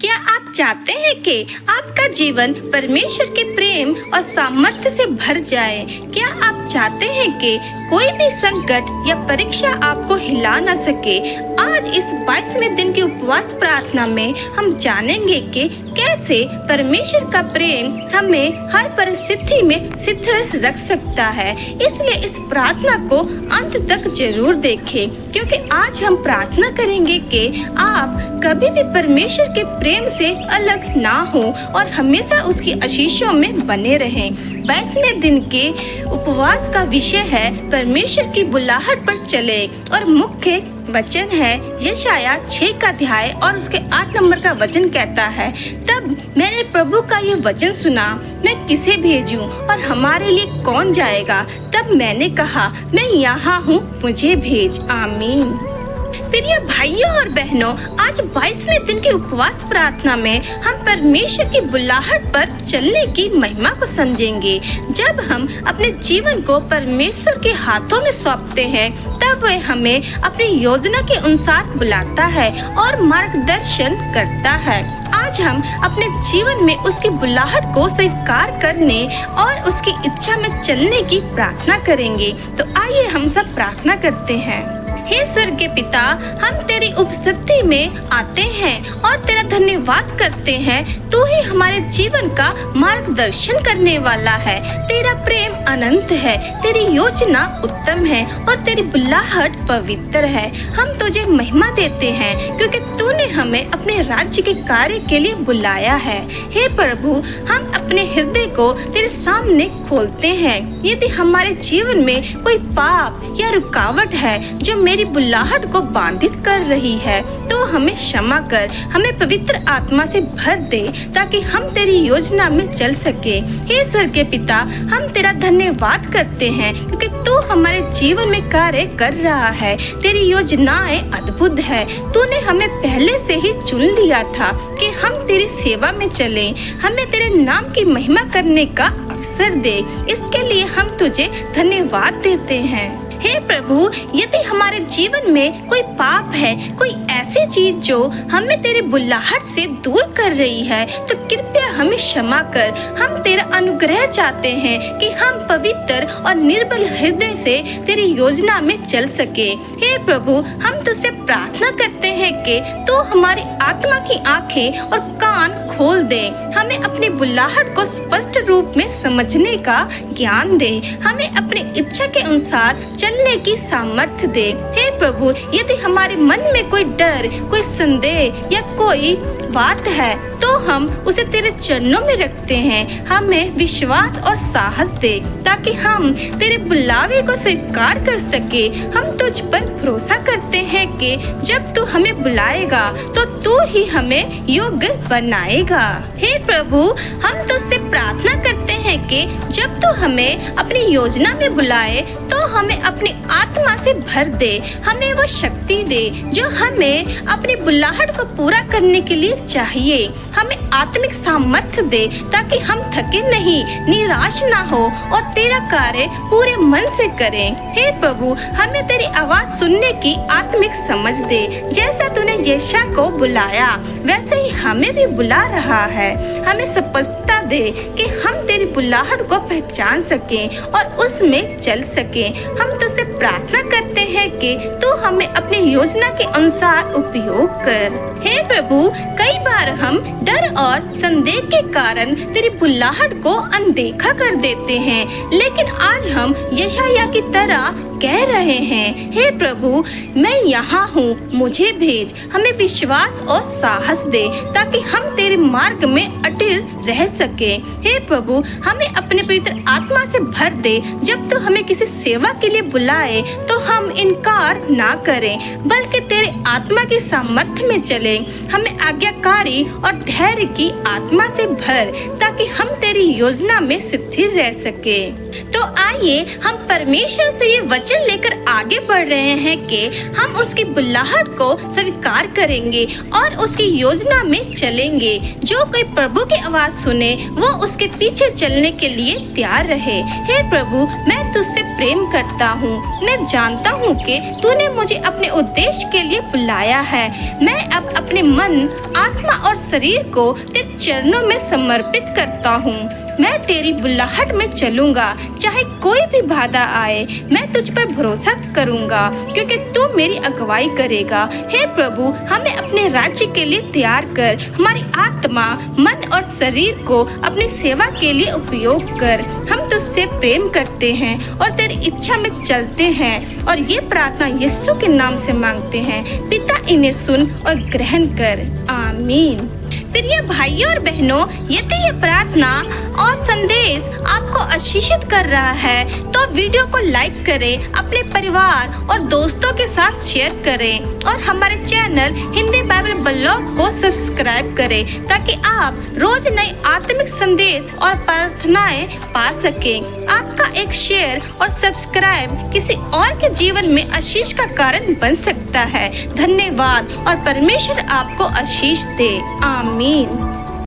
क्या आप चाहते हैं कि आपका जीवन परमेश्वर के प्रेम और सामर्थ्य से भर जाए? क्या आप चाहते हैं कि कोई भी संकट या परीक्षा आपको हिला न सके? आज इस 22वें दिन की उपवास प्रार्थना में हम जानेंगे कि कैसे परमेश्वर का प्रेम हमें हर परिस्थिति में स्थिर रख सकता है। इसलिए इस प्रार्थना को अंत तक जरूर देखें, क्योंकि आज हम प्रार्थना करेंगे कि आप कभी भी परमेश्वर के प्रेम से अलग ना हो और हमेशा उसकी आशीषों में बने रहें। 22वें दिन के उपवास का विषय है परमेश्वर की बुलाहट पर चले और मुख्य वचन है यशाया 6 का अध्याय और उसके 8 नंबर का वचन कहता है, तब मैंने प्रभु का ये वचन सुना, मैं किसे भेजूं और हमारे लिए कौन जाएगा? तब मैंने कहा, मैं यहाँ हूँ, मुझे भेज। आमीन। प्रिय भाइयों और बहनों, आज 22वें दिन की उपवास प्रार्थना में हम परमेश्वर की बुलाहट पर चलने की महिमा को समझेंगे। जब हम अपने जीवन को परमेश्वर के हाथों में सौंपते हैं, तब वह हमें अपनी योजना के अनुसार बुलाता है और मार्गदर्शन करता है। आज हम अपने जीवन में उसकी बुलाहट को स्वीकार करने और उसकी इच्छा में चलने की प्रार्थना करेंगे। तो आइए हम सब प्रार्थना करते हैं। हे स्वर्ग के पिता, हम तेरी उपस्थिति में आते हैं और तेरा धन्यवाद करते हैं। तू ही हमारे जीवन का मार्गदर्शन करने वाला है। तेरा प्रेम अनंत है, तेरी योजना उत्तम है और तेरी बुलाहट पवित्र है। हम तुझे महिमा देते हैं क्योंकि तूने हमें अपने राज्य के कार्य के लिए बुलाया है। हे प्रभु, हम अपने हृदय को तेरे सामने खोलते हैं। यदि हमारे जीवन में कोई पाप या रुकावट है जो मेरी बुलाहट को बाधित कर रही है, तो हमें क्षमा कर, हमें पवित्र आत्मा से भर दे ताकि हम तेरी योजना में चल सके। हे स्वर्ग के पिता, हम तेरा धन्यवाद करते हैं क्योंकि तू हमारे जीवन में कार्य कर रहा है। तेरी योजनाएं अद्भुत है। तूने हमें पहले से ही चुन लिया था कि हम तेरी सेवा में चलें। हमें तेरे नाम की महिमा करने का अवसर दे। इसके लिए हम तुझे धन्यवाद देते हैं। हे प्रभु, यदि हमारे जीवन में कोई पाप है, कोई ऐसी चीज जो हमें तेरी बुलाहट से दूर कर रही है, तो कृपया हमें क्षमा कर। हम तेरा अनुग्रह चाहते हैं कि हम पवित्र और निर्बल हृदय से तेरी योजना में चल सके। हे प्रभु, हम तुझसे प्रार्थना करते हैं कि तू हमारी आत्मा की आंखें और कान खोल दे। हमें अपनी बुलाहट को स्पष्ट रूप में समझने का ज्ञान दे। हमें अपनी इच्छा के अनुसार चलने की सामर्थ्य दे। हे प्रभु, यदि हमारे मन में कोई डर, कोई संदेह या कोई बात है, तो हम उसे तेरे चरणों में रखते हैं। हमें विश्वास और साहस दे ताकि हम तेरे बुलावे को स्वीकार कर सके। हम तुझ पर भरोसा करते हैं कि जब तू हमें बुलाएगा तो तू ही हमें योग्य बनाएगा। हे प्रभु, हम तुझसे प्रार्थना करते हैं कि जब तू हमें अपनी योजना में बुलाए तो हमें अपनी आत्मा से भर दे। हमें वो शक्ति दे जो हमें अपनी बुलाहट को पूरा करने के लिए चाहिए। हमें आत्मिक सामर्थ्य दे ताकि हम थके नहीं, निराश ना हो और तेरा कार्य पूरे मन से करें। हे प्रभु, हमें तेरी आवाज सुनने की आत्मिक समझ दे। जैसा तूने यशाया को बुलाया, वैसे ही हमें भी बुला रहा है। हमें स्पष्टता दे कि हम तेरी बुलाहट को पहचान सकें और उसमें चल सकें। हम तुझसे प्रार्थना करते हैं कि तू हमें अपनी योजना के अनुसार उपयोग कर। हे प्रभु, कई बार हम डर और संदेह के कारण तेरी बुलाहट को अनदेखा कर देते हैं, लेकिन आज हम यशाया की तरह कह रहे हैं, हे प्रभु, मैं यहाँ हूँ, मुझे भेज। हमें विश्वास और साहस दे ताकि हम तेरे मार्ग में अटिल रह सके। हे प्रभु, हमें अपने पवित्र आत्मा से भर दे। जब तू हमें किसी सेवा के लिए बुलाए तो हम इनकार ना करें, बल्कि तेरे आत्मा की सामर्थ्य में चले। हमें आज्ञाकारी और धैर्य की आत्मा से भर ताकि हम तेरी योजना में स्थिर रह सके। तो आइए हम परमेश्वर से ये वचन वचन लेकर आगे बढ़ रहे हैं कि हम उसकी बुलाहट को स्वीकार करेंगे और उसकी योजना में चलेंगे। जो कोई प्रभु की आवाज सुने वो उसके पीछे चलने के लिए तैयार रहे। हे प्रभु, मैं तुझसे प्रेम करता हूँ। मैं जानता हूँ कि तूने मुझे अपने उद्देश्य के लिए बुलाया है। मैं अब अपने मन, आत्मा और शरीर को तेरे चरणों में समर्पित करता हूँ। मैं तेरी बुलाहट में चलूंगा, चाहे कोई भी बाधा आए। मैं तुझ पर भरोसा करूंगा क्योंकि तू मेरी अगुवाई करेगा। हे प्रभु, हमें अपने राज्य के लिए तैयार कर। हमारी आत्मा, मन और शरीर को अपनी सेवा के लिए उपयोग कर। हम तुझसे प्रेम करते हैं और तेरी इच्छा में चलते हैं और ये प्रार्थना यीशु के नाम से मांगते हैं। पिता, इन्हें सुन और ग्रहण कर। आमीन। प्रिय भाइयों और बहनों, यदि ये प्रार्थना और संदेश आपको आशीषित कर रहा है तो वीडियो को लाइक करें, अपने परिवार और दोस्तों के साथ शेयर करें और हमारे चैनल हिंदी बाइबल ब्लॉग को सब्सक्राइब करें ताकि आप रोज नए आत्मिक संदेश और प्रार्थनाएं पा सकें। आपका एक शेयर और सब्सक्राइब किसी और के जीवन में आशीष का कारण बन सकता है। धन्यवाद और परमेश्वर आपको आशीष दे। आमीन।